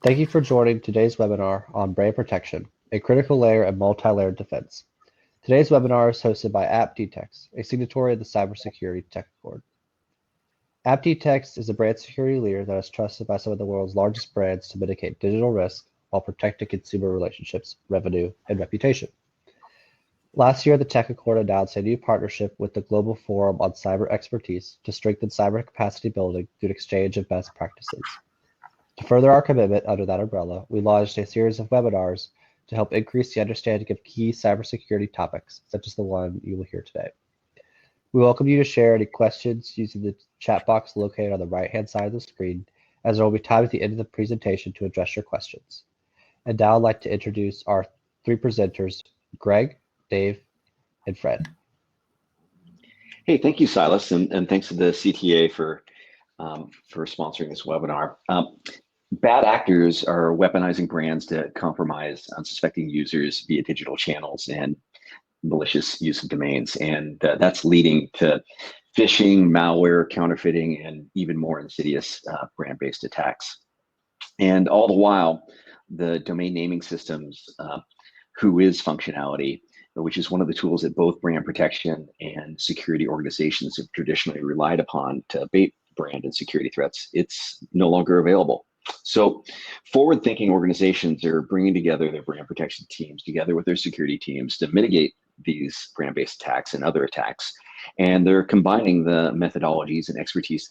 Thank you for joining today's webinar on brand protection, a critical layer of multi-layered defense. Today's webinar is hosted by AppDetect, a signatory of the Cybersecurity Tech Accord. AppDetect is a brand security leader that is trusted by some of the world's largest brands to mitigate digital risk while protecting consumer relationships, revenue, and reputation. Last year, the Tech Accord announced a new partnership with the Global Forum on Cyber Expertise to strengthen cyber capacity building through an exchange of best practices. To further our commitment under that umbrella, we launched a series of webinars to help increase the understanding of key cybersecurity topics, such as the one you will hear today. We welcome you to share any questions using the chat box located on the right-hand side of the screen, as there will be time at the end of the presentation to address your questions. And now I'd like to introduce our three presenters, Greg, Dave, and Fred. Hey, thank you, Silas, and thanks to the CTA for sponsoring this webinar. Bad actors are weaponizing brands to compromise unsuspecting users via digital channels and malicious use of domains, and that's leading to phishing, malware, counterfeiting, and even more insidious brand-based attacks. And all the while, the domain naming systems Whois functionality, which is one of the tools that both brand protection and security organizations have traditionally relied upon to abate brand and security threats, it's no longer available. So forward-thinking organizations are bringing together their brand protection teams together with their security teams to mitigate these brand-based attacks and other attacks. And they're combining the methodologies and expertise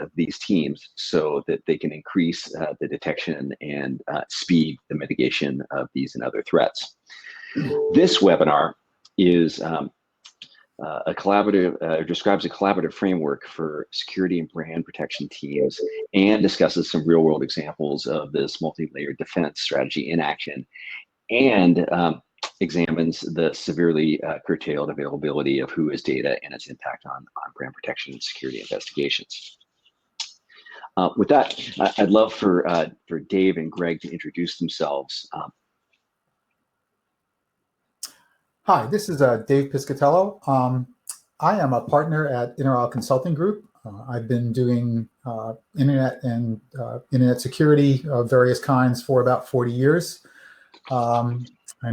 of these teams so that they can increase the detection and speed the mitigation of these and other threats. This webinar is a collaborative, describes a collaborative framework for security and brand protection teams and discusses some real world examples of this multi-layered defense strategy in action, and examines the severely curtailed availability of Whois data and its impact on brand protection and security investigations. With that, I'd love for Dave and Greg to introduce themselves. Hi, this is Dave Piscatello. I am a partner at Interal Consulting Group. I've been doing internet and internet security of various kinds for about 40 years. I'm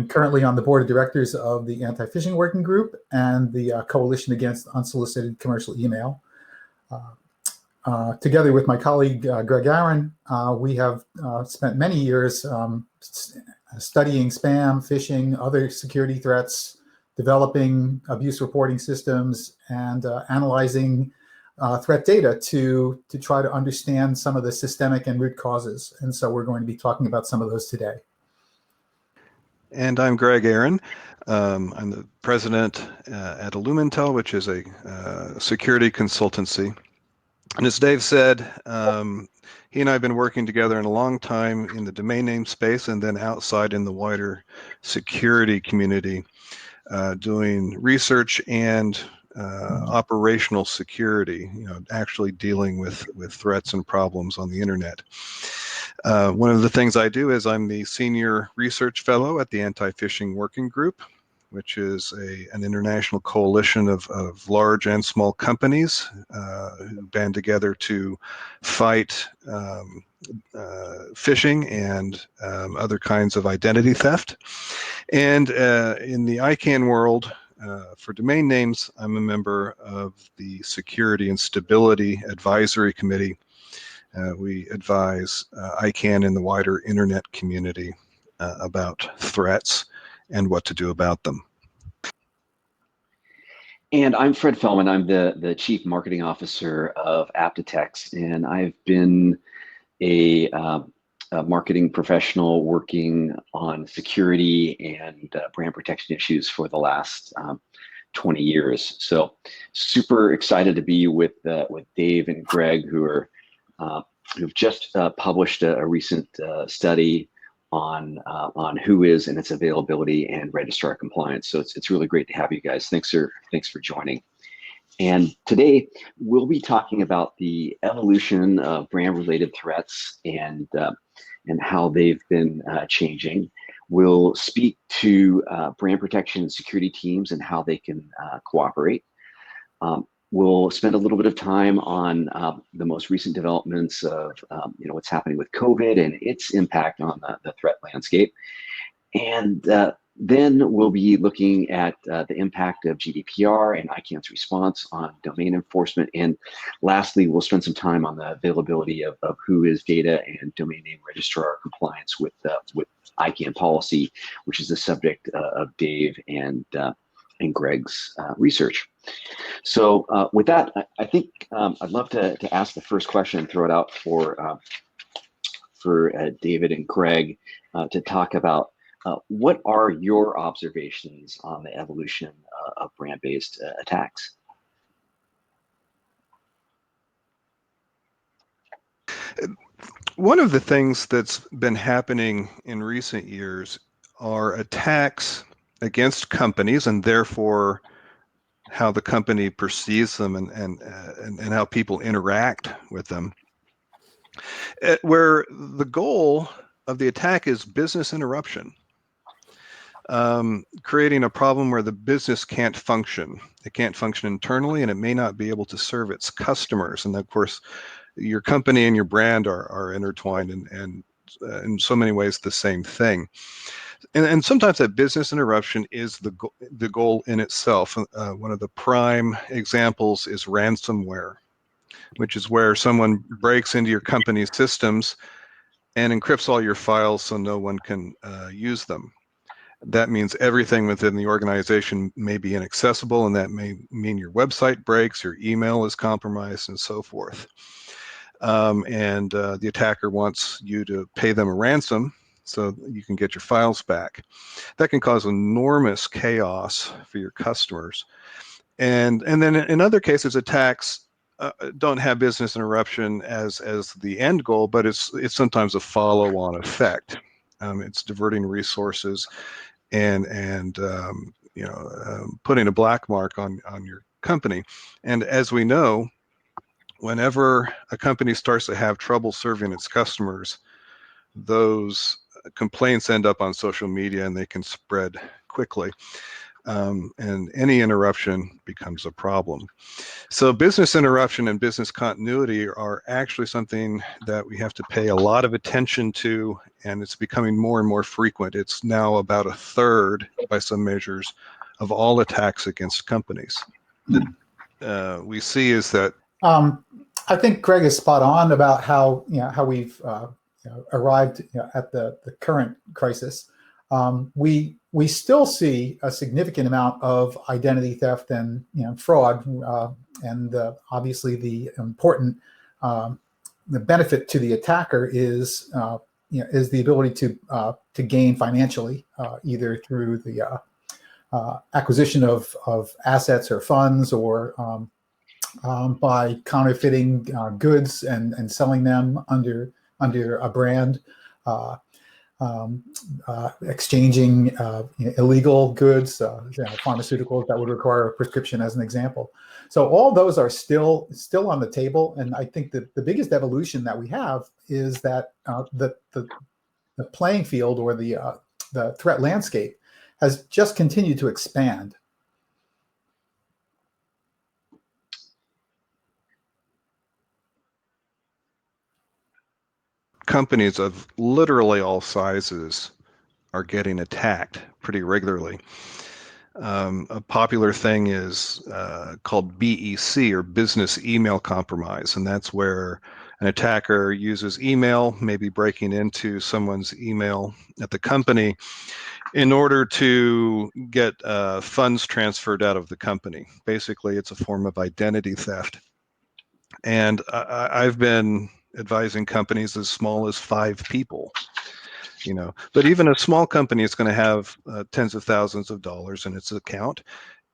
currently on the board of directors of the Anti-Phishing Working Group and the Coalition Against Unsolicited Commercial Email. Together with my colleague, Greg Aaron, we have spent many years studying spam, phishing, other security threats, developing abuse reporting systems, and analyzing threat data to try to understand some of the systemic and root causes. And so we're going to be talking about some of those today. And I'm Greg Aaron. I'm the president at Illumintel, which is a security consultancy. And as Dave said, he and I have been working together in a long time in the domain name space and then outside in the wider security community, doing research and operational security, actually dealing with threats and problems on the internet. One of the things I do is I'm the senior research fellow at the Anti-Phishing Working Group, which is an international coalition of large and small companies who band together to fight phishing and other kinds of identity theft. And in the ICANN world, for domain names, I'm a member of the Security and Stability Advisory Committee. We advise ICANN and the wider internet community about threats and what to do about them. And I'm Fred Fellman. I'm the Chief Marketing Officer of AppDetect, and I've been a marketing professional working on security and brand protection issues for the last 20 years. So super excited to be with Dave and Greg, who've just published a recent study on Whois and its availability and registrar compliance. So it's really great to have you guys. Thanks for joining. And today we'll be talking about the evolution of brand-related threats and how they've been changing. We'll speak to brand protection and security teams and how they can cooperate. We'll spend a little bit of time on the most recent developments of what's happening with COVID and its impact on the threat landscape. And then we'll be looking at the impact of GDPR and ICANN's response on domain enforcement. And lastly, we'll spend some time on the availability of Whois data and domain name registrar compliance with ICANN policy, which is the subject of Dave and Greg's research. So with that, I think I'd love to ask the first question and throw it out for David and Greg to talk about what are your observations on the evolution of brand-based attacks? One of the things that's been happening in recent years are attacks against companies, and therefore how the company perceives them and how people interact with them, where the goal of the attack is business interruption, creating a problem where the business can't function. It can't function internally, and it may not be able to serve its customers. And of course, your company and your brand are intertwined and in so many ways the same thing. And sometimes that business interruption is the goal in itself. One of the prime examples is ransomware, which is where someone breaks into your company's systems and encrypts all your files so no one can use them. That means everything within the organization may be inaccessible, and that may mean your website breaks, your email is compromised, and so forth. The attacker wants you to pay them a ransom so you can get your files back. That can cause enormous chaos for your customers. And then in other cases, attacks don't have business interruption as the end goal, but it's sometimes a follow-on effect. It's diverting resources and putting a black mark on your company. And as we know, whenever a company starts to have trouble serving its customers, those complaints end up on social media and they can spread quickly. And any interruption becomes a problem. So business interruption and business continuity are actually something that we have to pay a lot of attention to, and it's becoming more and more frequent. It's now about a third, by some measures, of all attacks against companies. That we see is that I think Greg is spot on about how we've arrived at the current crisis. We still see a significant amount of identity theft and fraud, and obviously the important the benefit to the attacker is the ability to gain financially, either through the acquisition of assets or funds, or by counterfeiting goods and selling them under a brand, exchanging illegal goods, pharmaceuticals that would require a prescription, as an example. So all those are still on the table, and I think that the biggest evolution that we have is that the playing field, or the threat landscape, has just continued to expand. companies of literally all sizes are getting attacked pretty regularly. A popular thing is called BEC, or business email compromise, and that's where an attacker uses email, maybe breaking into someone's email at the company, in order to get funds transferred out of the company. Basically, it's a form of identity theft. And I've been advising companies as small as 5 people. But even a small company is going to have tens of thousands of dollars in its account,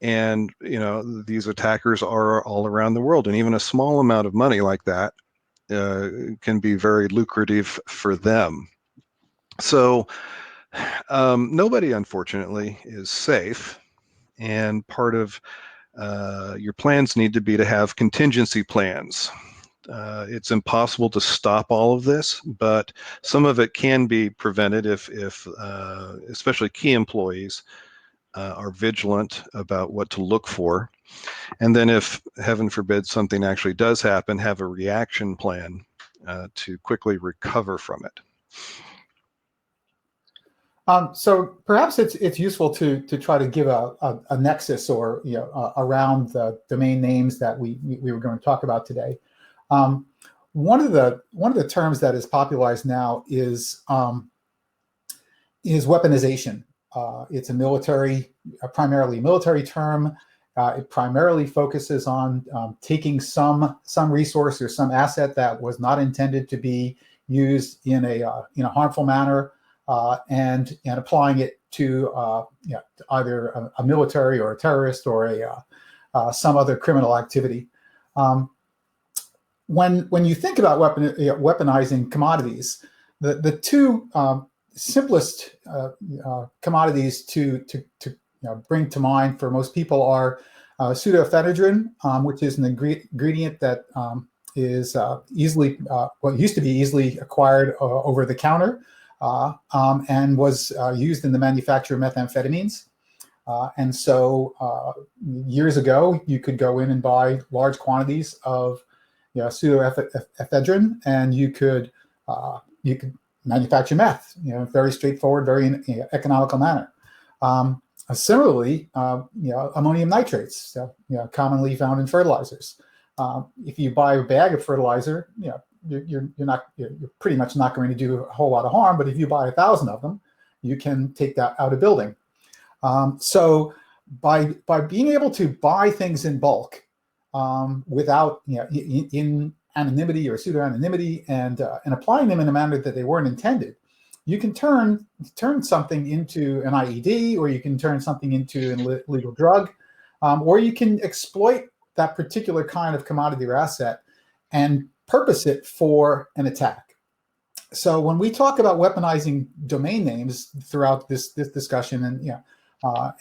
and these attackers are all around the world, and even a small amount of money like that can be very lucrative for them. So nobody, unfortunately, is safe, and part of your plans need to be to have contingency plans. It's impossible to stop all of this, but some of it can be prevented if especially key employees are vigilant about what to look for. And then if, heaven forbid, something actually does happen, have a reaction plan to quickly recover from it. So perhaps it's useful to try to give a nexus or around the domain names that we were going to talk about today. One of the terms that is popularized now is weaponization. It's a primarily military term. It primarily focuses on taking some resource or some asset that was not intended to be used in a harmful manner, and applying it to either a military or a terrorist or some other criminal activity. When you think about weaponizing commodities, the two simplest commodities to bring to mind for most people are pseudoephedrine, which is an ingredient that is easily, what used to be easily acquired over the counter, and was used in the manufacture of methamphetamines. And so years ago, you could go in and buy large quantities of pseudoephedrine, and you could manufacture meth, very straightforward, very economical manner. Similarly, ammonium nitrates, commonly found in fertilizers. If you buy a bag of fertilizer, you're pretty much not going to do a whole lot of harm. But if you buy 1,000 of them, you can take that out of building. So by being able to buy things in bulk without in anonymity or pseudo-anonymity and applying them in a manner that they weren't intended, you can turn something into an IED, or you can turn something into an illegal drug, or you can exploit that particular kind of commodity or asset and purpose it for an attack. So when we talk about weaponizing domain names throughout this discussion,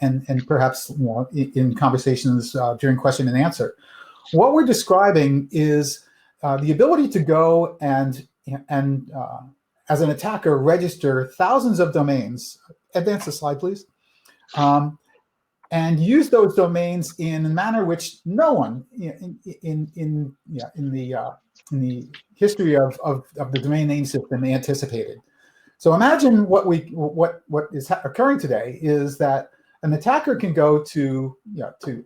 and perhaps in conversations during question and answer, what we're describing is the ability to go and as an attacker, register thousands of domains. Advance the slide, please. And use those domains in a manner which no one in the history of the domain name system anticipated. So imagine what is occurring today is that an attacker can go to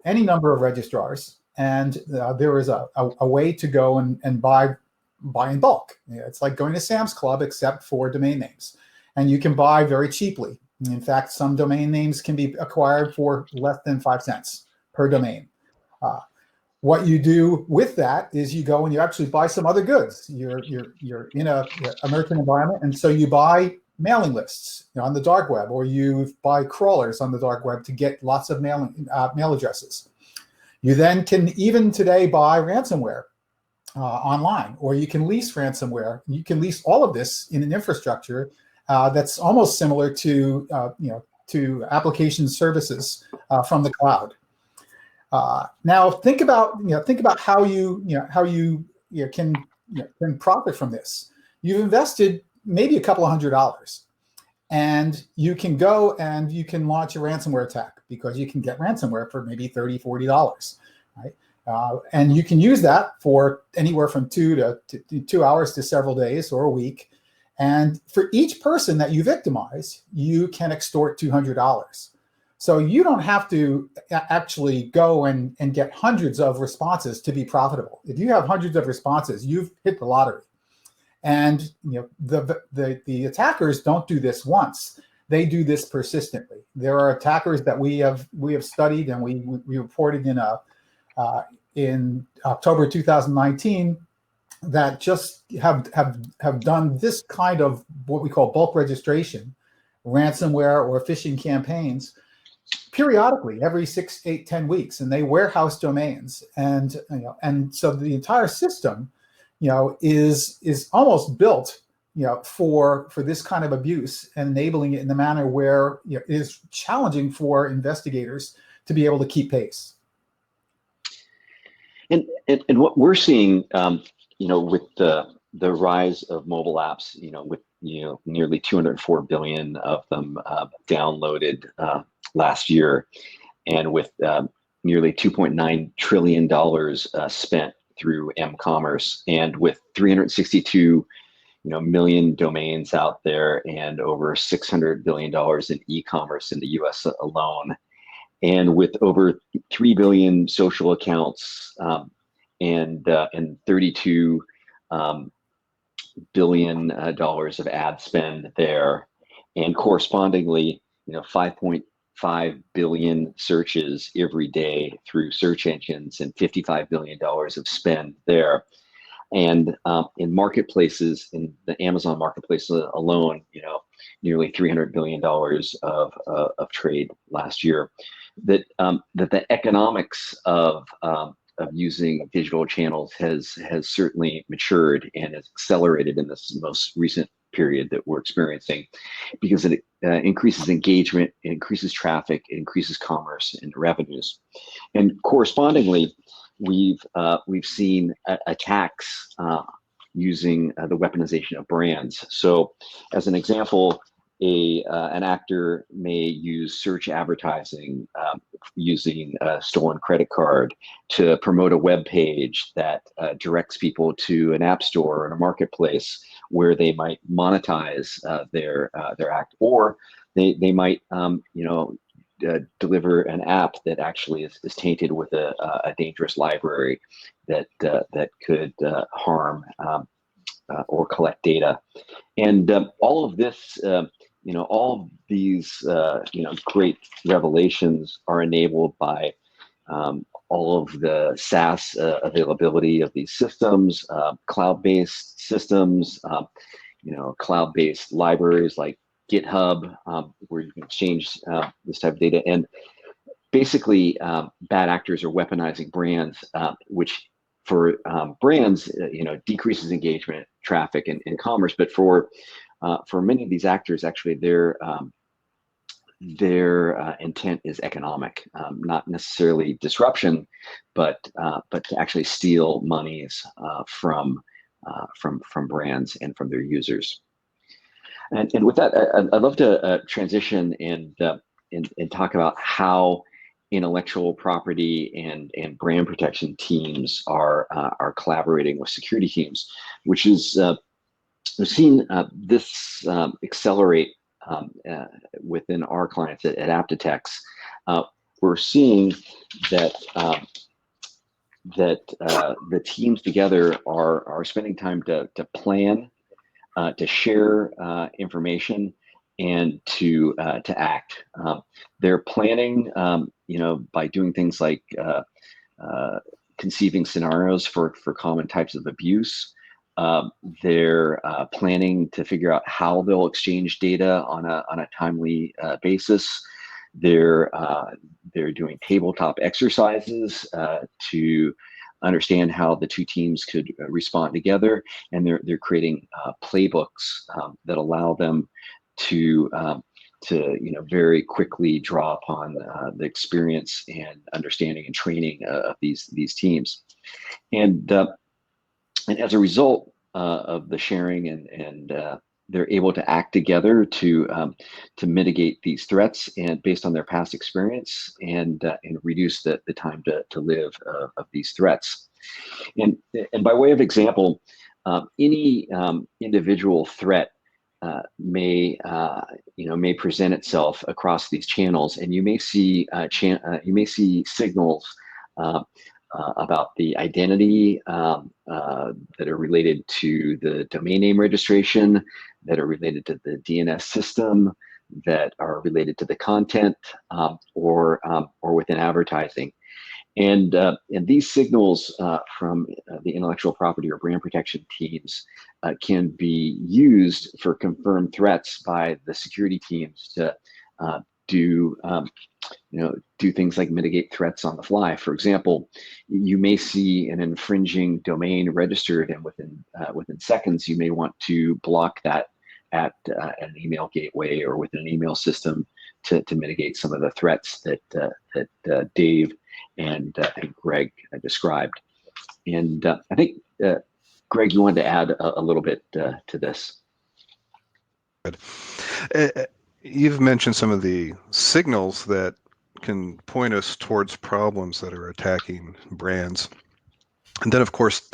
any number of registrars, and there is a way to go and buy in bulk. It's like going to Sam's Club, except for domain names. And you can buy very cheaply. In fact, some domain names can be acquired for less than 5 cents per domain. What you do with that is you go and you actually buy some other goods. You're in a merchant environment, and so you buy mailing lists on the dark web, or you buy crawlers on the dark web to get lots of mail addresses. You then can even today buy ransomware online, or you can lease ransomware. You can lease all of this in an infrastructure that's almost similar to application services from the cloud. Now think about how you can profit from this. You've invested maybe a couple of $100, and you can go and you can launch a ransomware attack, because you can get ransomware for maybe $30, $40, right? And you can use that for anywhere from 2 hours to several days or a week. And for each person that you victimize, you can extort $200. So you don't have to actually go and get hundreds of responses to be profitable. If you have hundreds of responses, you've hit the lottery. And the attackers don't do this once; they do this persistently. There are attackers that we have studied, and we reported in October 2019 that just have done this kind of what we call bulk registration, ransomware or phishing campaigns, periodically every 6, 8, 10 weeks, and they warehouse domains, and so the entire system, is almost built, for this kind of abuse, and enabling it in a manner where it is challenging for investigators to be able to keep pace. And what we're seeing, with the rise of mobile apps, with nearly 204 billion of them downloaded last year, and with nearly $2.9 trillion spent through m-commerce, and with 362 million domains out there and over $600 billion in e-commerce in the US alone, and with over 3 billion social accounts and 32 billion dollars of ad spend there, and correspondingly 5.5 billion searches every day through search engines and $55 billion of spend there. And in marketplaces, in the Amazon marketplace alone, nearly $300 billion of trade last year. That the economics of using digital channels has certainly matured and has accelerated in this most recent period that we're experiencing, because it increases engagement, it increases traffic, it increases commerce and revenues, and correspondingly, we've seen attacks using the weaponization of brands. So, as an example, an actor may use search advertising using a stolen credit card to promote a web page that directs people to an app store or a marketplace where they might monetize their act, or they might deliver an app that actually is tainted with a dangerous library that could harm or collect data. And all of this, all of these, great revelations are enabled by all of the SaaS availability of these systems, cloud-based systems, cloud-based libraries like GitHub, where you can exchange this type of data. And basically, bad actors are weaponizing brands, which for brands, decreases engagement, traffic, and commerce. But for many of these actors, actually, their intent is economic, not necessarily disruption, but to actually steal monies from brands and from their users. And with that, I'd love to transition and talk about how intellectual property and brand protection teams are collaborating with security teams, which is we've seen this accelerate within our clients at Aptitex. We're seeing that the teams together are spending time to plan, to share information, and to act. They're planning, by doing things like conceiving scenarios for common types of abuse. They're planning to figure out how they'll exchange data on a timely basis. They're doing tabletop exercises to understand how the two teams could respond together, and they're creating playbooks that allow them to very quickly draw upon the experience and understanding and training of these teams, and as a result of the sharing and they're able to act together to mitigate these threats, and based on their past experience, and reduce the time to live of these threats. And by way of example, any individual threat may present itself across these channels, and you may see signals about the identity that are related to the domain name registration, that are related to the DNS system, that are related to the content, or within advertising. And these signals from the intellectual property or brand protection teams can be used for confirmed threats by the security teams to do things like mitigate threats on the fly. For example, you may see an infringing domain registered, and within seconds, you may want to block that at an email gateway or within an email system to mitigate some of the threats that Dave and Greg described. And I think, Greg, you wanted to add a little bit to this. Good. You've mentioned some of the signals that point us towards problems that are attacking brands. And then, of course,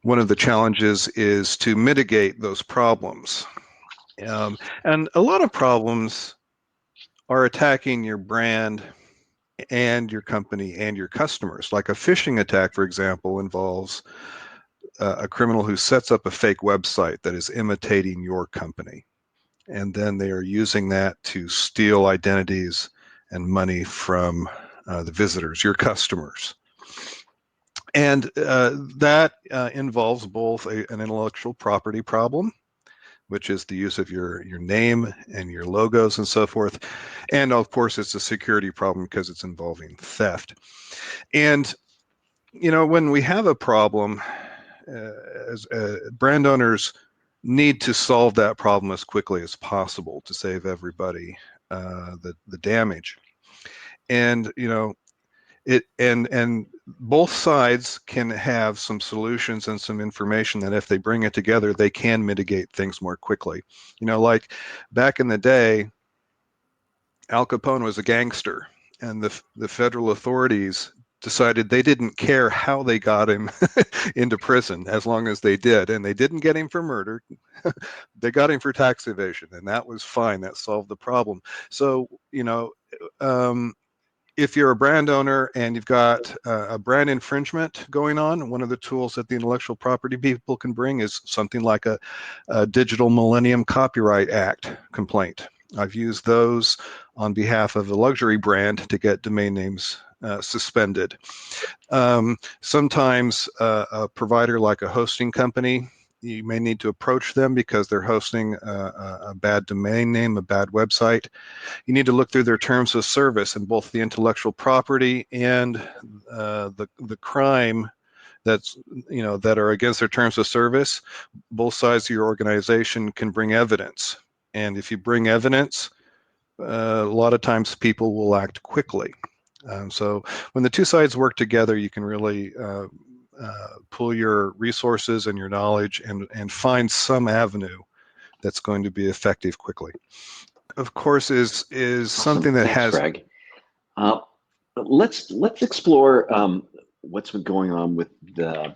one of the challenges is to mitigate those problems. And a lot of problems are attacking your brand and your company and your customers. Like a phishing attack, for example, involves a criminal who sets up a fake website that is imitating your company. And then they are using that to steal identities and money from the visitors, your customers. And that involves both an intellectual property problem, which is the use of your name and your logos and so forth. And of course, it's a security problem because it's involving theft. And, when we have a problem, as brand owners need to solve that problem as quickly as possible to save everybody the damage. And, and both sides can have some solutions and some information that if they bring it together, they can mitigate things more quickly. Like back in the day, Al Capone was a gangster, and the federal authorities decided they didn't care how they got him into prison as long as they did. And they didn't get him for murder. They got him for tax evasion, and that was fine. That solved the problem. So, if you're a brand owner and you've got a brand infringement going on, one of the tools that the intellectual property people can bring is something like a Digital Millennium Copyright Act complaint. I've used those on behalf of a luxury brand to get domain names suspended. Sometimes a provider like a hosting company, you may need to approach them because they're hosting a bad domain name, a bad website. You need to look through their terms of service, and both the intellectual property and the crime that are against their terms of service. Both sides of your organization can bring evidence, and if you bring evidence, a lot of times people will act quickly. So when the two sides work together, you can really pull your resources and your knowledge and find some avenue that's going to be effective quickly. Of course, is Awesome. something that Thanks, has. Greg. Let's explore what's been going on with the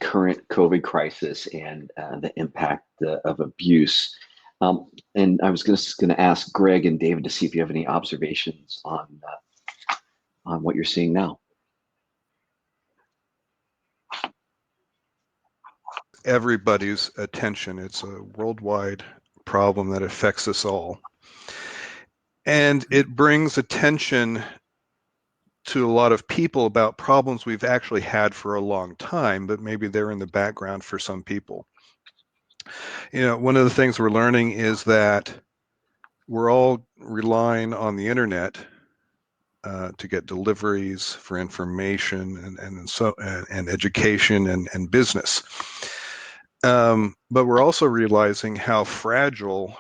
current COVID crisis and the impact of abuse. And I was just going to ask Greg and David to see if you have any observations on what you're seeing now. Everybody's attention. It's a worldwide problem that affects us all. And it brings attention to a lot of people about problems we've actually had for a long time, but maybe they're in the background for some people. One of the things we're learning is that we're all relying on the internet to get deliveries for information and education and business. But we're also realizing how fragile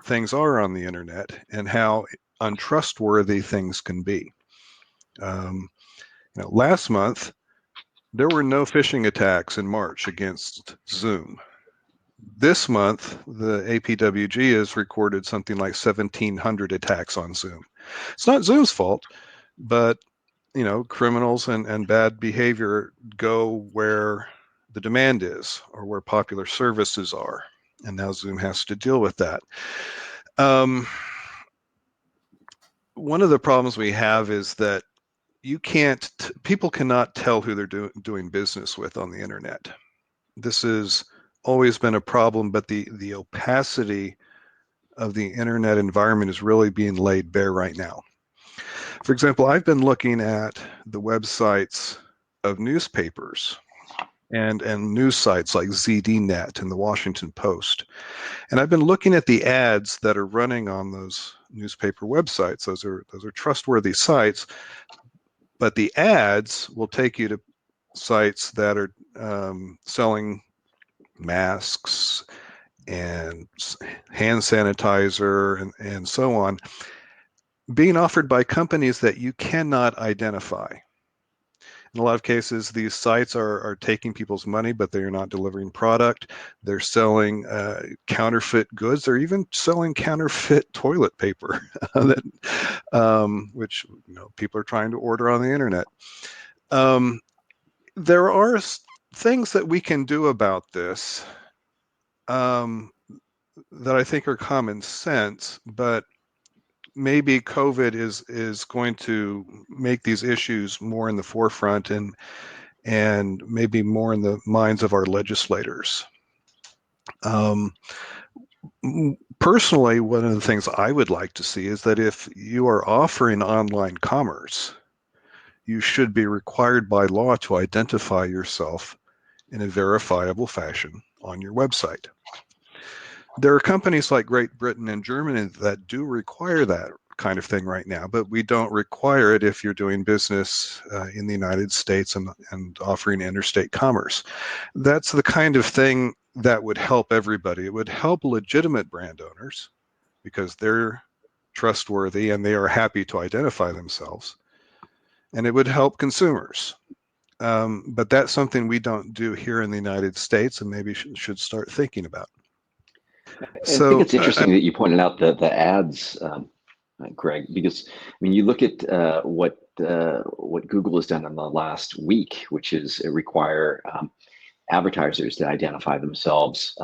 things are on the internet and how untrustworthy things can be. Last month, there were no phishing attacks in March against Zoom. This month, the APWG has recorded something like 1,700 attacks on Zoom. It's not Zoom's fault, but criminals and bad behavior go where the demand is or where popular services are, and now Zoom has to deal with that. One of the problems we have is that people cannot tell who they're doing business with on the internet. This has always been a problem, but the opacity of the internet environment is really being laid bare right now. For example, I've been looking at the websites of newspapers and news sites like ZDNet and the Washington Post. And I've been looking at the ads that are running on those newspaper websites. Those are trustworthy sites, but the ads will take you to sites that are selling masks and hand sanitizer and so on, being offered by companies that you cannot identify. In a lot of cases, these sites are taking people's money, but they are not delivering product. They're selling counterfeit goods. They're even selling counterfeit toilet paper, that, which people are trying to order on the internet. There are things that we can do about this that I think are common sense, but maybe COVID is going to make these issues more in the forefront and maybe more in the minds of our legislators. Personally, one of the things I would like to see is that if you are offering online commerce, you should be required by law to identify yourself in a verifiable fashion on your website. There are companies like Great Britain and Germany that do require that kind of thing right now, but we don't require it if you're doing business in the United States and offering interstate commerce. That's the kind of thing that would help everybody. It would help legitimate brand owners because they're trustworthy and they are happy to identify themselves. And it would help consumers. But that's something we don't do here in the United States and maybe should start thinking about. I think So it's interesting that you pointed out the ads, Greg, because I mean, you look at what Google has done in the last week, which is require advertisers to identify themselves,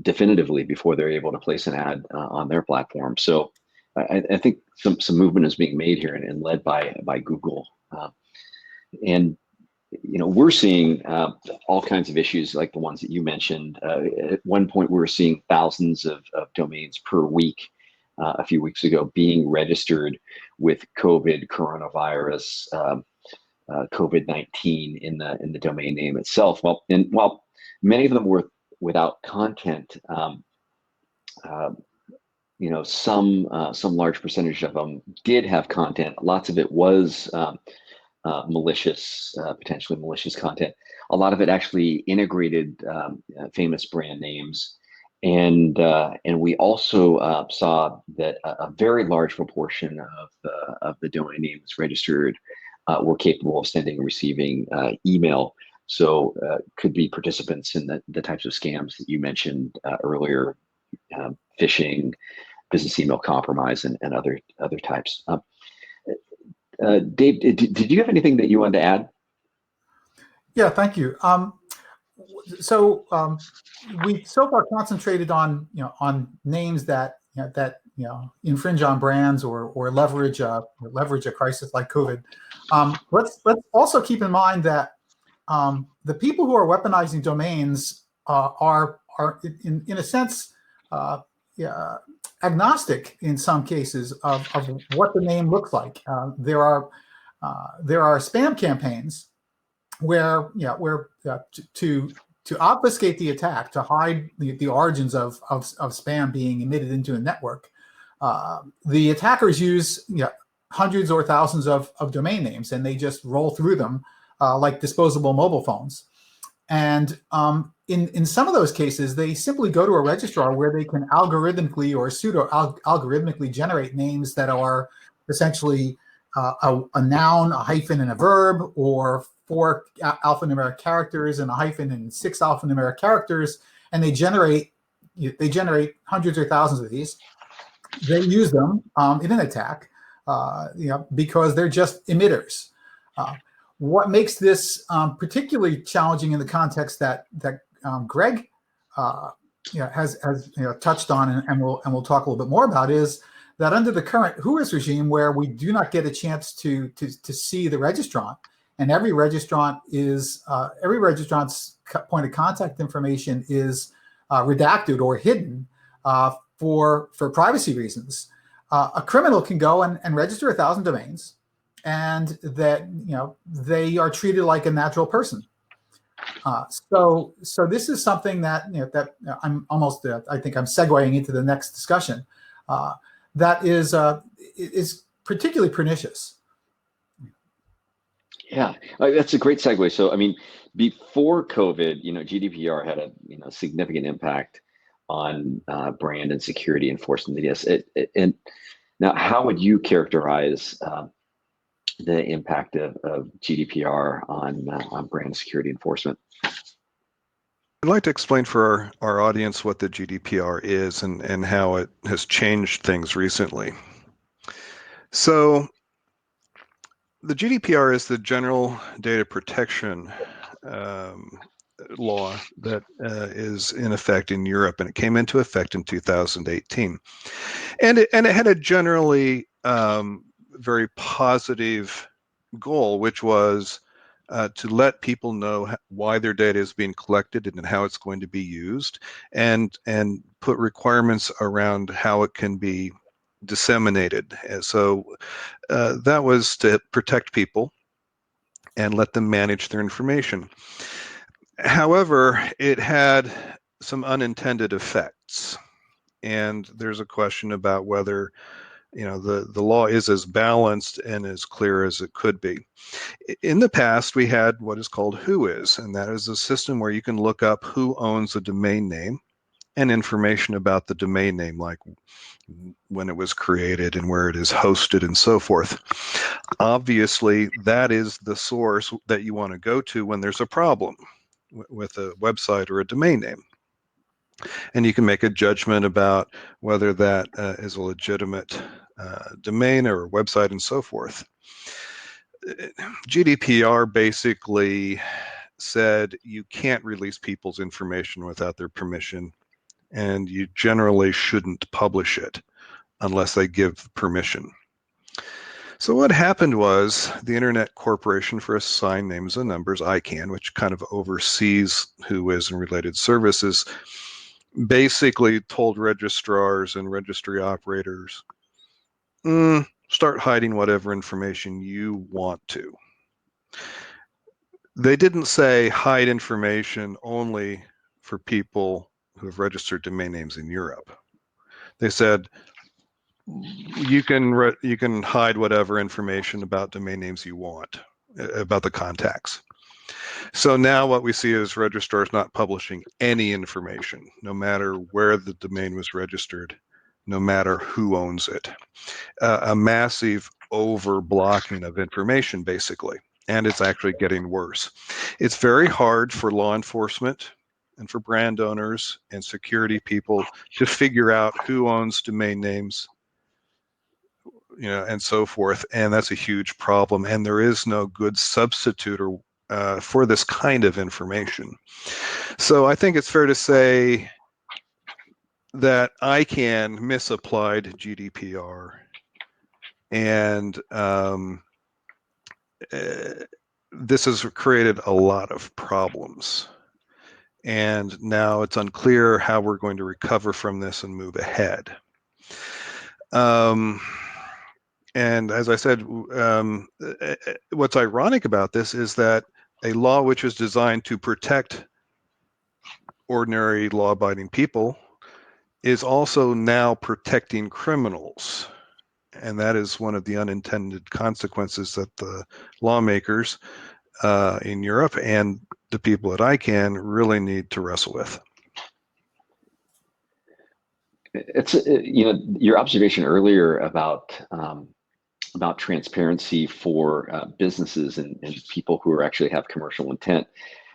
definitively before they're able to place an ad on their platform. So I think some movement is being made here and led by Google, and we're seeing all kinds of issues like the ones that you mentioned. At one point, we were seeing thousands of domains per week. A few weeks ago, being registered with COVID, coronavirus, COVID-19 in the domain name itself. Well, while many of them were without content, some large percentage of them did have content. Lots of it was malicious, potentially malicious content. A lot of it actually integrated famous brand names, and we also saw that a very large proportion of the domain names registered were capable of sending and receiving email. So could be participants in the types of scams that you mentioned earlier, phishing, business email compromise, and other types. Dave, did you have anything that you wanted to add? Yeah, thank you. We so far concentrated on names that infringe on brands or leverage a crisis like COVID. Let's also keep in mind that the people who are weaponizing domains are in a sense agnostic in some cases of what the name looks like. There are spam campaigns where to obfuscate the attack, to hide the origins of spam being emitted into a network, the attackers use hundreds or thousands of domain names, and they just roll through them like disposable mobile phones. And in some of those cases, they simply go to a registrar where they can algorithmically or pseudo-algorithmically generate names that are essentially a noun, a hyphen, and a verb, or 4 alphanumeric characters and a hyphen and 6 alphanumeric characters, and they generate hundreds or thousands of these. They use them in an attack, because they're just emitters. What makes this particularly challenging in the context that Greg has touched on and we'll talk a little bit more about is that under the current Whois regime, where we do not get a chance to see the registrant, and every registrant's point of contact information is redacted or hidden for privacy reasons, a criminal can go and register 1,000 domains, and that they are treated like a natural person. So this is something that that I'm almost I think I'm segueing into the next discussion. That is particularly pernicious. Yeah, that's a great segue. So, I mean, before COVID, GDPR had a significant impact on brand and security enforcement. Yes, and now, how would you characterize the impact of GDPR on brand security enforcement. I'd like to explain for our audience what the GDPR is and how it has changed things recently. So the GDPR is the General Data Protection law that is in effect in Europe, and it came into effect in 2018. And it had a generally very positive goal, which was to let people know why their data is being collected and how it's going to be used, and put requirements around how it can be disseminated. And so that was to protect people and let them manage their information. However, it had some unintended effects, and there's a question about whether the law is as balanced and as clear as it could be. In the past, we had what is called Whois, and that is a system where you can look up who owns a domain name and information about the domain name, like when it was created and where it is hosted and so forth. Obviously, that is the source that you want to go to when there's a problem with a website or a domain name. And you can make a judgment about whether that is a legitimate domain or a website and so forth. GDPR basically said you can't release people's information without their permission, and you generally shouldn't publish it unless they give permission. So what happened was the Internet Corporation for Assigned Names and Numbers, ICANN, which kind of oversees Whois and related services, basically told registrars and registry operators, start hiding whatever information you want to. They didn't say hide information only for people who have registered domain names in Europe. They said you can hide whatever information about domain names you want, about the contacts. So now what we see is registrars not publishing any information, no matter where the domain was registered, no matter who owns it. A massive over-blocking of information, basically, and it's actually getting worse. It's very hard for law enforcement and for brand owners and security people to figure out who owns domain names, and so forth, and that's a huge problem, and there is no good substitute for this kind of information. So I think it's fair to say that ICANN misapplied GDPR, and this has created a lot of problems. And now it's unclear how we're going to recover from this and move ahead. And as I said, what's ironic about this is that a law which is designed to protect ordinary law-abiding people is also now protecting criminals. And that is one of the unintended consequences that the lawmakers in Europe and the people at ICANN really need to wrestle with. It's your observation earlier about transparency for businesses and people who actually have commercial intent.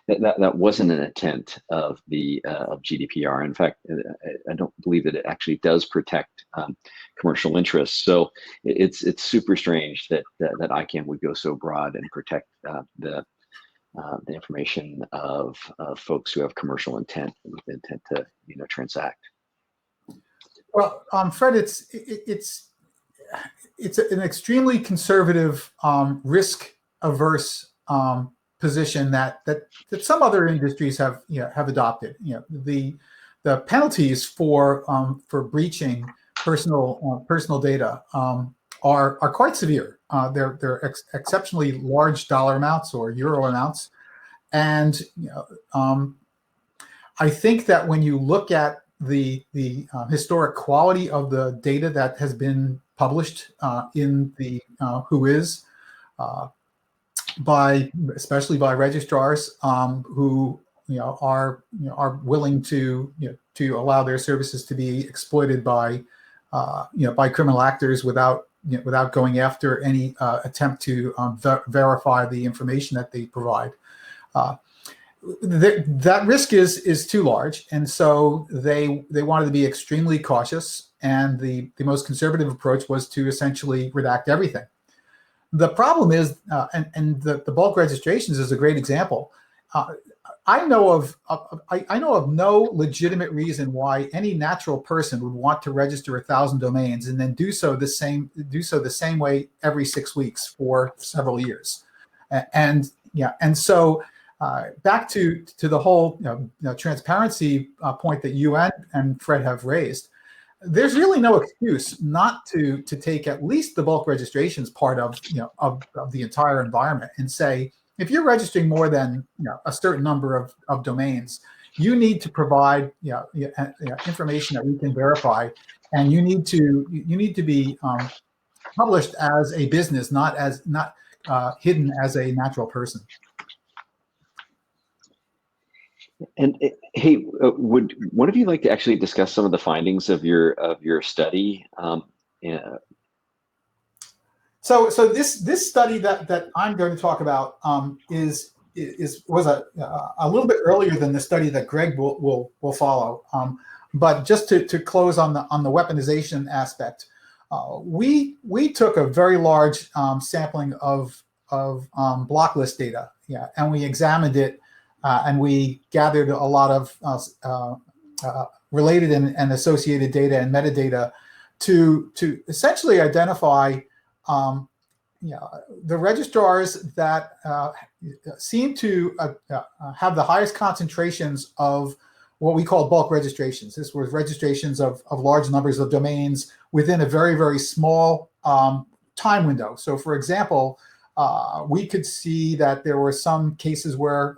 That wasn't an intent of GDPR. In fact, I don't believe that it actually does protect commercial interests. So it's super strange that ICANN would go so broad and protect the information of folks who have commercial intent with the intent to transact. Well, Fred, it's an extremely conservative, risk-averse position that some other industries have adopted. The penalties for breaching personal data are quite severe. They're exceptionally large dollar amounts or euro amounts, and I think that when you look at the historic quality of the data that has been published in the Whois, especially by registrars who are willing to allow their services to be exploited by criminal actors without without going after any attempt to verify the information that they provide. That risk is too large, and so they wanted to be extremely cautious. And the most conservative approach was to essentially redact everything. The problem is, and the bulk registrations is a great example. I know of no legitimate reason why any natural person would want to register 1,000 domains and then do so the same way every 6 weeks for several years. And so back to the whole transparency point that you and Fred have raised. There's really no excuse not to take at least the bulk registrations part of the entire environment and say, if you're registering more than a certain number of domains, you need to provide information that we can verify, and you need to be published as a business, not hidden as a natural person. And hey, would one of you like to actually discuss some of the findings of your study? So this study that I'm going to talk about was a little bit earlier than the study that Greg will follow. But just to close on the weaponization aspect, we took a very large sampling of block list data, and we examined it, and we gathered a lot of related and associated data and metadata to essentially identify the registrars that seem to have the highest concentrations of what we call bulk registrations. This was registrations of large numbers of domains within a very, very small time window. So for example, we could see that there were some cases where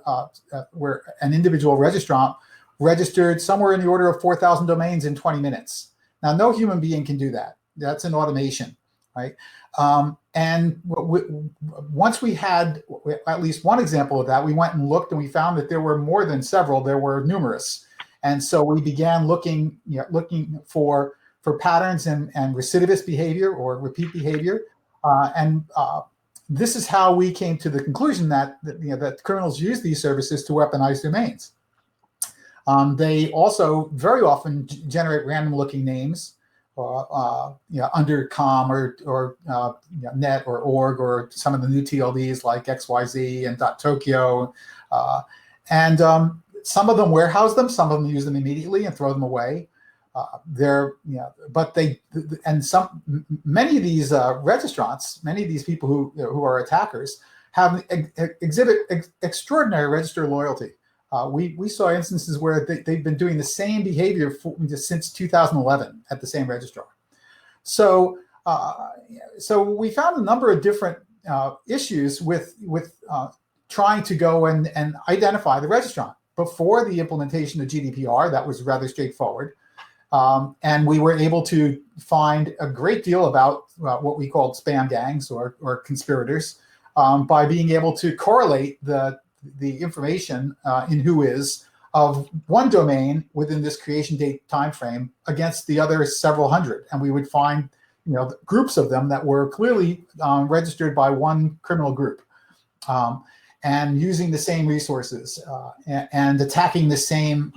an individual registrant registered somewhere in the order of 4,000 domains in 20 minutes. Now, no human being can do that. That's an automation, right? And once we had at least one example of that, we went and looked, and we found that there were more than several. There were numerous, and so we began looking for patterns and recidivist behavior or repeat behavior, and this is how we came to the conclusion that criminals use these services to weaponize domains. They also very often generate random-looking names, under com or net or org, or some of the new TLDs like XYZ and .Tokyo, and some of them warehouse them, some of them use them immediately and throw them away. Many of these registrants, many of these people who are attackers, exhibit extraordinary register loyalty. We saw instances where they've been doing the same behavior since 2011 at the same registrar. So we found a number of different issues with trying to go and identify the registrant. Before the implementation of GDPR, that was rather straightforward. And we were able to find a great deal about what we called spam gangs or conspirators by being able to correlate the information in Whois of one domain within this creation date timeframe against the other several hundred, and we would find groups of them that were clearly registered by one criminal group, and using the same resources and attacking the same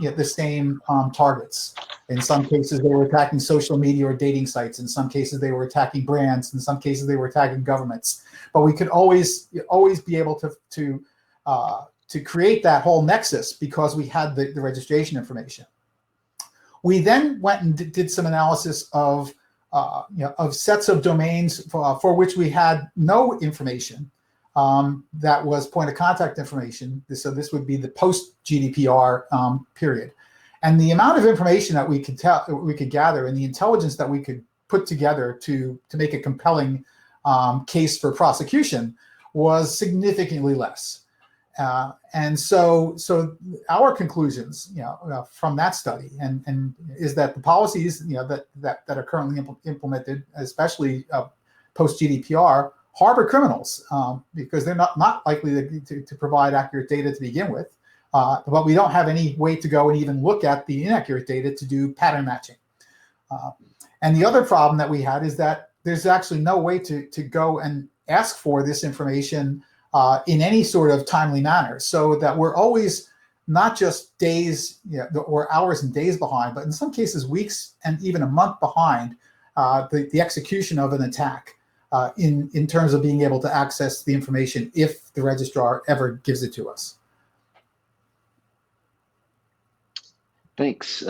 targets. In some cases, they were attacking social media or dating sites. In some cases, they were attacking brands. In some cases, they were attacking governments. But we could always be able to create that whole nexus because we had the registration information. We then went and did some analysis of sets of domains for which we had no information. That was point of contact information. So this would be the post GDPR period, and the amount of information that we could gather and the intelligence that we could put together to make a compelling case for prosecution was significantly less. And so our conclusions, from that study, and is that the policies, that are currently implemented, especially post GDPR, harbor criminals because they're not likely to provide accurate data to begin with, but we don't have any way to go and even look at the inaccurate data to do pattern matching. And the other problem that we had is that there's actually no way to go and ask for this information in any sort of timely manner, so that we're always not just days, or hours and days behind, but in some cases weeks and even a month behind the execution of an attack in terms of being able to access the information if the registrar ever gives it to us. Thanks,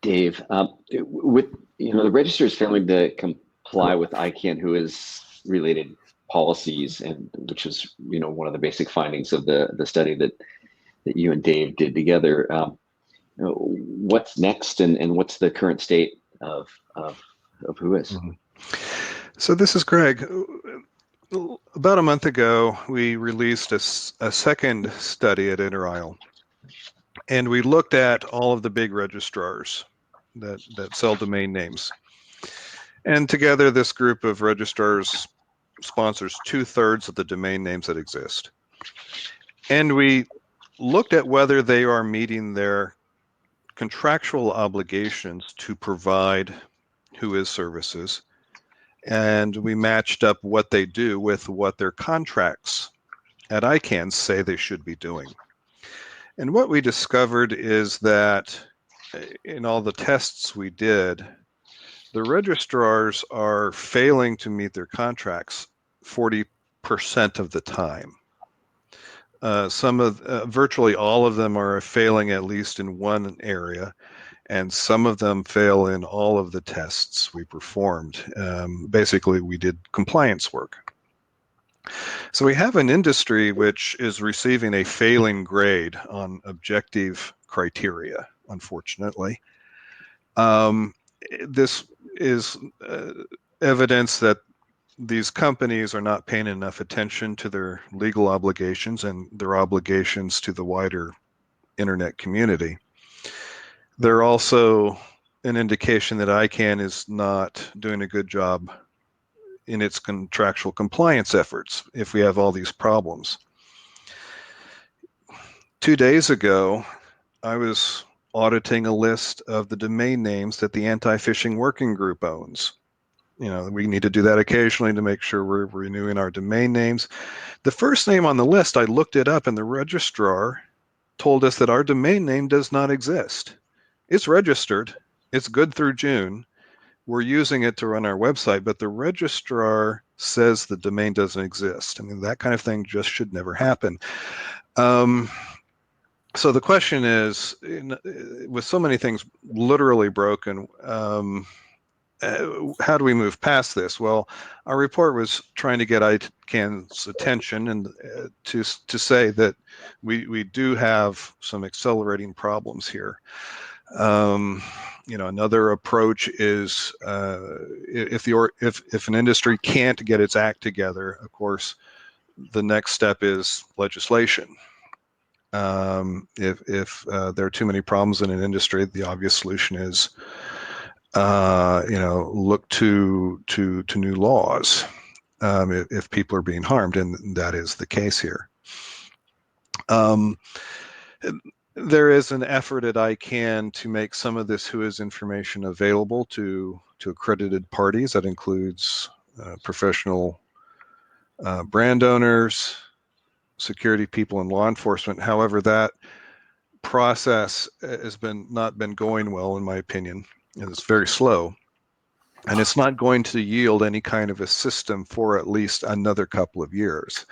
Dave. With the registrar is failing to comply with ICANN Whois related policies, and which is one of the basic findings of the study that you and Dave did together. What's next, and what's the current state of Whois? Mm-hmm. So this is Greg. About a month ago, we released a second study at Inter-Isle, and we looked at all of the big registrars that sell domain names. And together, this group of registrars sponsors 2/3 of the domain names that exist. And we looked at whether they are meeting their contractual obligations to provide Whois services. And we matched up what they do with what their contracts at ICANN say they should be doing. And what we discovered is that in all the tests we did, the registrars are failing to meet their contracts 40% of the time. Virtually all of them are failing at least in one area, and some of them fail in all of the tests we performed. Basically, we did compliance work. So we have an industry which is receiving a failing grade on objective criteria, unfortunately. This is evidence that these companies are not paying enough attention to their legal obligations and their obligations to the wider internet community. They're also an indication that ICANN is not doing a good job in its contractual compliance efforts if we have all these problems. 2 days ago, I was auditing a list of the domain names that the anti-phishing working group owns. We need to do that occasionally to make sure we're renewing our domain names. The first name on the list, I looked it up, and the registrar told us that our domain name does not exist. It's registered. It's good through June. We're using it to run our website, but the registrar says the domain doesn't exist. I mean, that kind of thing just should never happen. So the question is, with so many things literally broken, how do we move past this? Well, our report was trying to get ICANN's attention and to say that we do have some accelerating problems here. Another approach is if an industry can't get its act together, of course, the next step is legislation. If there are too many problems in an industry, the obvious solution is look to new laws if people are being harmed, and that is the case here. There is an effort at ICANN to make some of this Whois information available to accredited parties. That includes professional brand owners, security people, and law enforcement. However, that process has not been going well, in my opinion. It's very slow, and it's not going to yield any kind of a system for at least another couple of years.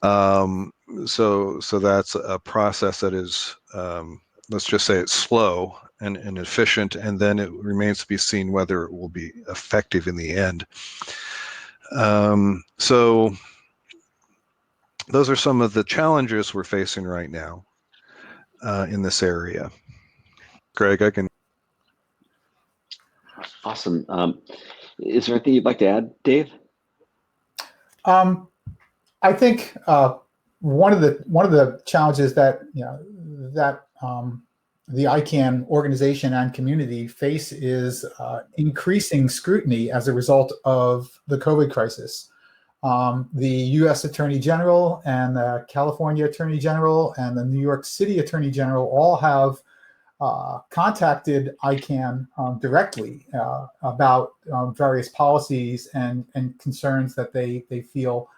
So that's a process that is, let's just say it's slow and efficient, and then it remains to be seen whether it will be effective in the end. So those are some of the challenges we're facing right now in this area. Greg, I can. Awesome. Is there anything you'd like to add, Dave? I think one of the challenges that the ICANN organization and community face is increasing scrutiny as a result of the COVID crisis. The U.S. Attorney General and the California Attorney General and the New York City Attorney General all have contacted ICANN directly about various policies and concerns that they feel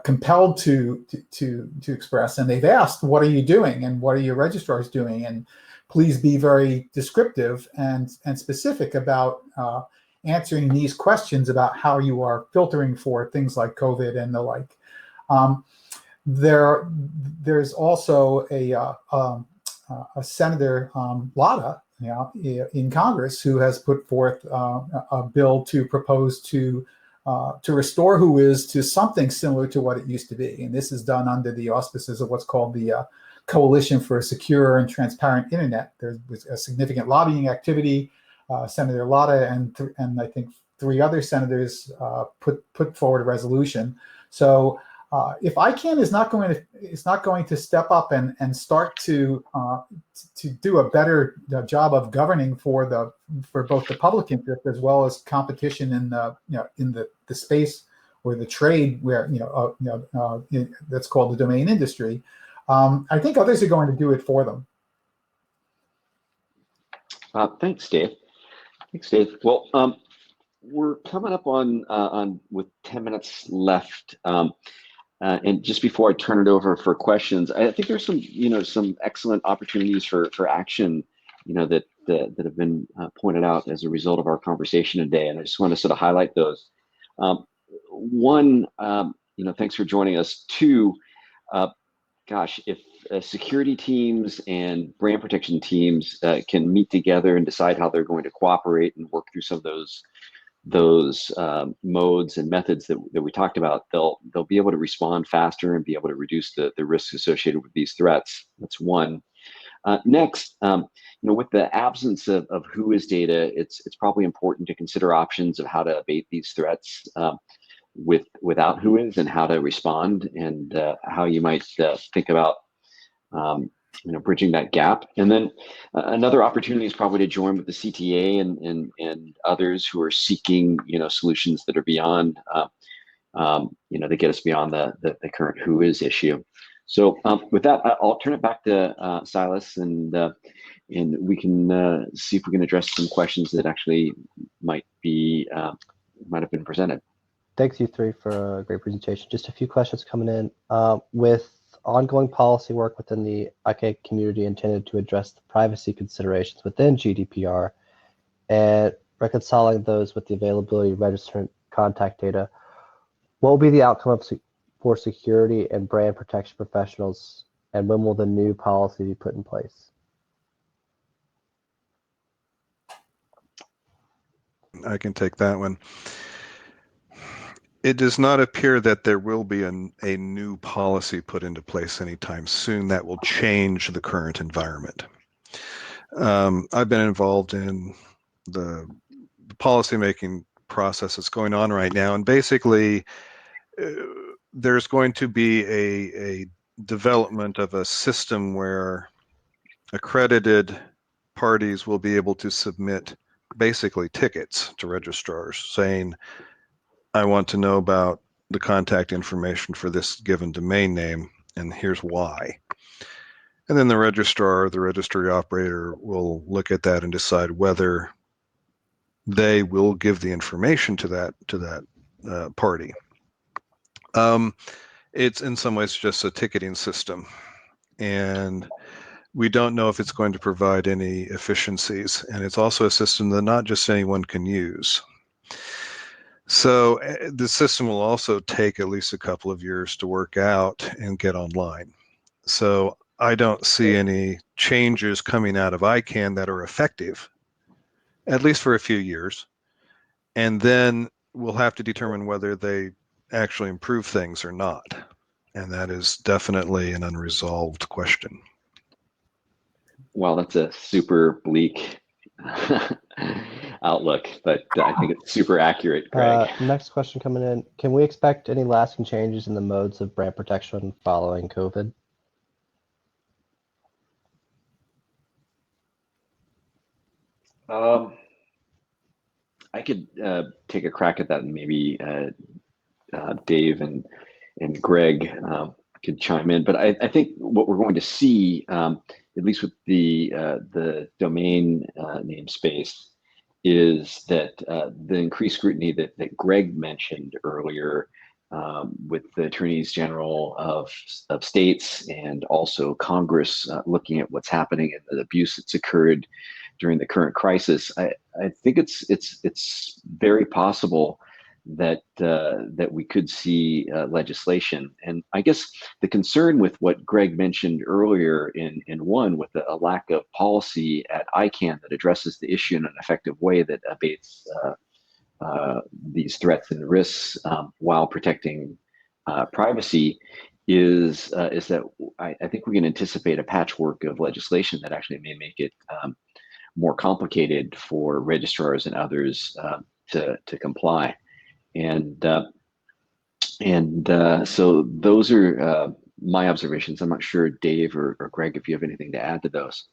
compelled to express, and they've asked, "What are you doing, and what are your registrars doing? And please be very descriptive and specific about answering these questions about how you are filtering for things like COVID and the like." There's also a Senator Lada, in Congress, who has put forth a bill to propose to restore Whois to something similar to what it used to be. And this is done under the auspices of what's called the Coalition for a Secure and Transparent Internet. There was a significant lobbying activity. Senator Lada and I think 3 other senators put forward a resolution. So if ICANN is not going to step up and start to do a better job of governing for both the public interest as well as competition in the space or the trade where that's called the domain industry, I think others are going to do it for them. Thanks, Dave. Well, we're coming up on with 10 minutes left. And just before I turn it over for questions, I think there's some excellent opportunities for action, that have been pointed out as a result of our conversation today, and I just want to sort of highlight those. One, thanks for joining us. 2, gosh, if security teams and brand protection teams can meet together and decide how they're going to cooperate and work through some of those modes and methods that we talked about, they'll be able to respond faster and be able to reduce the risks associated with these threats. That's one. Next, with the absence of Whois data, it's probably important to consider options of how to abate these threats without Whois, and how to respond, and how you might think about bridging that gap. And then another opportunity is probably to join with the CTA and others who are seeking solutions that are beyond that get us beyond the current Whois issue. So with that, I'll turn it back to Silas, and we can see if we can address some questions that actually might have been presented. Thanks, you 3, for a great presentation. Just a few questions coming in. With ongoing policy work within the IK community intended to address the privacy considerations within GDPR and reconciling those with the availability of registrant contact data, what will be the outcome for security and brand protection professionals, and when will the new policy be put in place? I can take that one. It does not appear that there will be a new policy put into place anytime soon that will change the current environment. I've been involved in the policymaking process that's going on right now, and basically there's going to be a development of a system where accredited parties will be able to submit basically tickets to registrars saying, I want to know about the contact information for this given domain name, and here's why. And then the registrar or the registry operator will look at that and decide whether they will give the information to that party. It's in some ways just a ticketing system, and we don't know if it's going to provide any efficiencies. And it's also a system that not just anyone can use. So the system will also take at least a couple of years to work out and get online. So I don't see any changes coming out of ICANN that are effective, at least for a few years. And then we'll have to determine whether they actually improve things or not. And that is definitely an unresolved question. Well, that's a super bleak outlook, but I think it's super accurate, Greg. Next question coming in. Can we expect any lasting changes in the modes of brand protection following COVID? I could take a crack at that, and maybe Dave and Greg could chime in. But I think what we're going to see at least with the domain namespace, is that the increased scrutiny that Greg mentioned earlier, with the attorneys general of states and also Congress looking at what's happening and the abuse that's occurred during the current crisis, I think it's very possible that that we could see legislation. And I guess the concern with what Greg mentioned earlier in one, with a lack of policy at ICANN that addresses the issue in an effective way that abates these threats and risks while protecting privacy, is that I think we can anticipate a patchwork of legislation that actually may make it more complicated for registrars and others to comply. And so those are my observations. I'm not sure, Dave or Greg, if you have anything to add to those.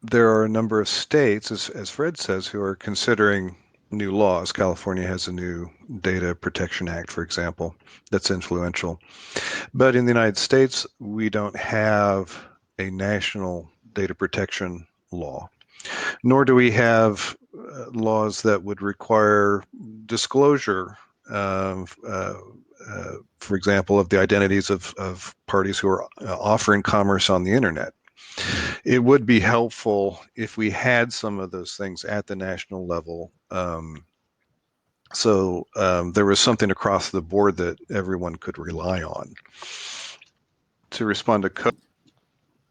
There are a number of states, as Fred says, who are considering new laws. California has a new Data Protection Act, for example, that's influential. But in the United States, we don't have a national data protection law, nor do we have laws that would require disclosure of, for example, of the identities of parties who are offering commerce on the internet. It would be helpful if we had some of those things at the national level. So there was something across the board that everyone could rely on. To respond to code.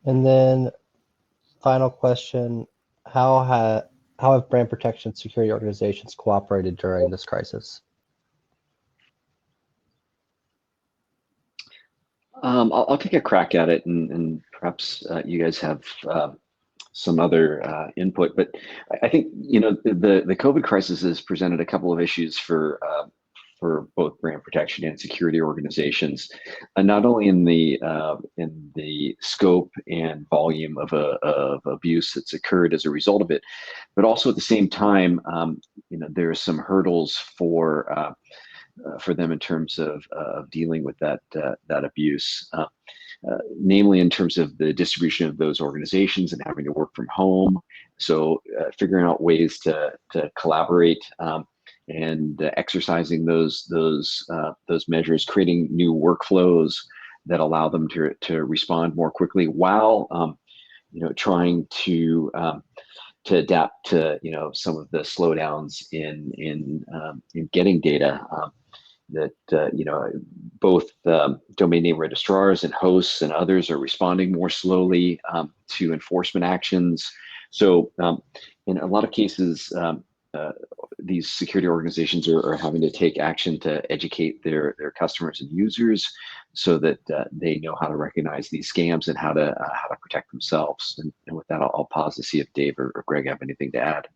And then final question, how have brand protection security organizations cooperated during this crisis? I'll take a crack at it, and perhaps you guys have some other input. But I think the COVID crisis has presented a couple of issues for both brand protection and security organizations, not only in the scope and volume of abuse that's occurred as a result of it, but also at the same time, there are some hurdles for them in terms of dealing with that abuse, namely in terms of the distribution of those organizations and having to work from home. So figuring out ways to collaborate and exercising those measures, creating new workflows that allow them to respond more quickly, while trying to adapt to some of the slowdowns in getting data. That both domain name registrars and hosts and others are responding more slowly to enforcement actions. So in a lot of cases, these security organizations are having to take action to educate their customers and users so that they know how to recognize these scams and how to protect themselves. And with that, I'll pause to see if Dave or Greg have anything to add.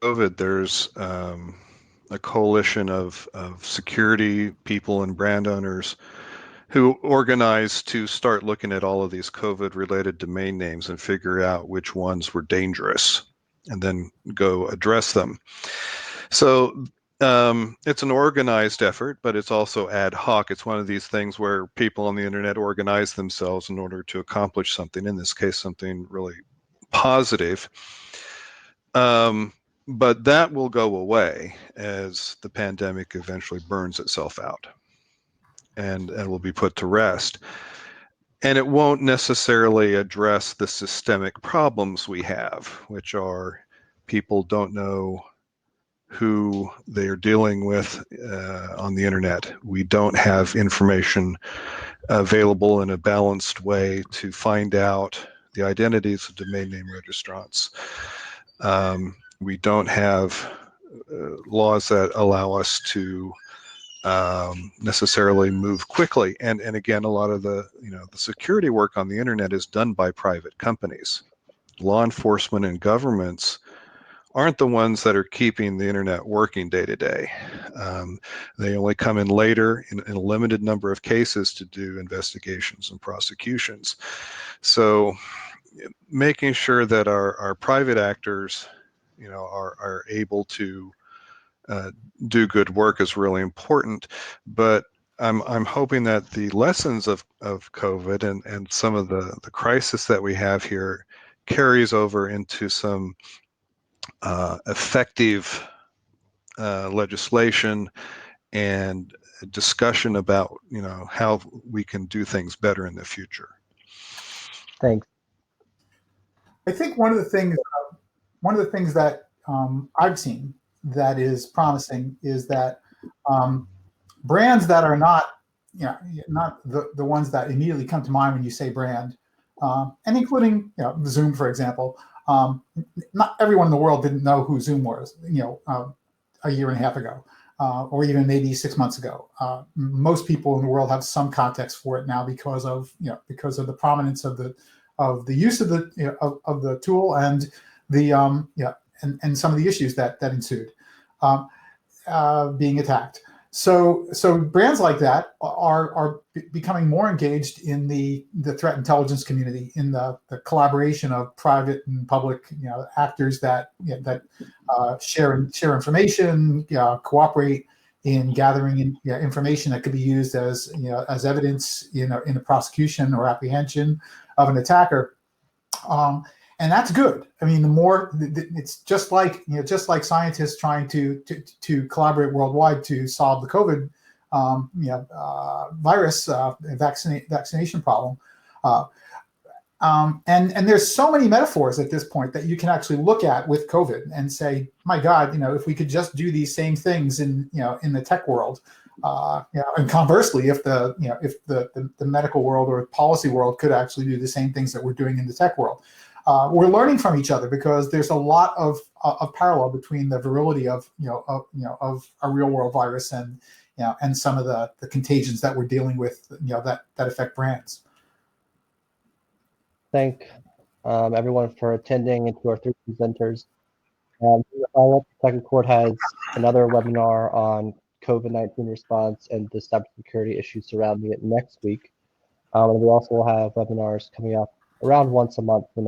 COVID, there's a coalition of security people and brand owners who organized to start looking at all of these COVID-related domain names and figure out which ones were dangerous and then go address them. So it's an organized effort, but it's also ad hoc. It's one of these things where people on the internet organize themselves in order to accomplish something, in this case, something really positive. But that will go away as the pandemic eventually burns itself out and will be put to rest. And it won't necessarily address the systemic problems we have, which are people don't know who they are dealing with on the internet. We don't have information available in a balanced way to find out the identities of domain name registrants. We don't have laws that allow us to necessarily move quickly. And again, a lot of the security work on the internet is done by private companies. Law enforcement and governments aren't the ones that are keeping the internet working day to day. They only come in later in a limited number of cases to do investigations and prosecutions. So making sure that our private actors are able to do good work is really important. But I'm hoping that the lessons of COVID and some of the crisis that we have here carries over into some effective legislation and discussion about, how we can do things better in the future. Thanks. I think one of the things that I've seen that is promising is that brands that are not, not the ones that immediately come to mind when you say brand, and including, Zoom, for example. Not everyone in the world didn't know who Zoom was, a year and a half ago, or even maybe 6 months ago. Most people in the world have some context for it now because of the prominence of the use of the of the tool and the and some of the issues that ensued, being attacked. So brands like that are becoming more engaged in the threat intelligence community, in the collaboration of private and public actors that share information, cooperate in gathering information that could be used as evidence in a prosecution or apprehension of an attacker. And that's good. I mean, the more it's just like scientists trying to collaborate worldwide to solve the COVID virus vaccination problem. And there's so many metaphors at this point that you can actually look at with COVID and say, my God, if we could just do these same things in the tech world, and conversely, if the medical world or policy world could actually do the same things that we're doing in the tech world. We're learning from each other because there's a lot of parallel between the virility of a real world virus and some of the contagions that we're dealing with that affect brands. Thank everyone for attending and to our 3 presenters. The Second Court has another webinar on COVID-19 response and the cybersecurity issues surrounding it next week. And we also will have webinars coming up around once a month for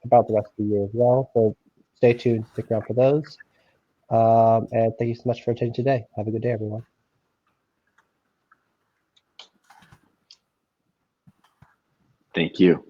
about the rest of the year as well. So stay tuned, stick around for those. And thank you so much for attending today. Have a good day, everyone. Thank you.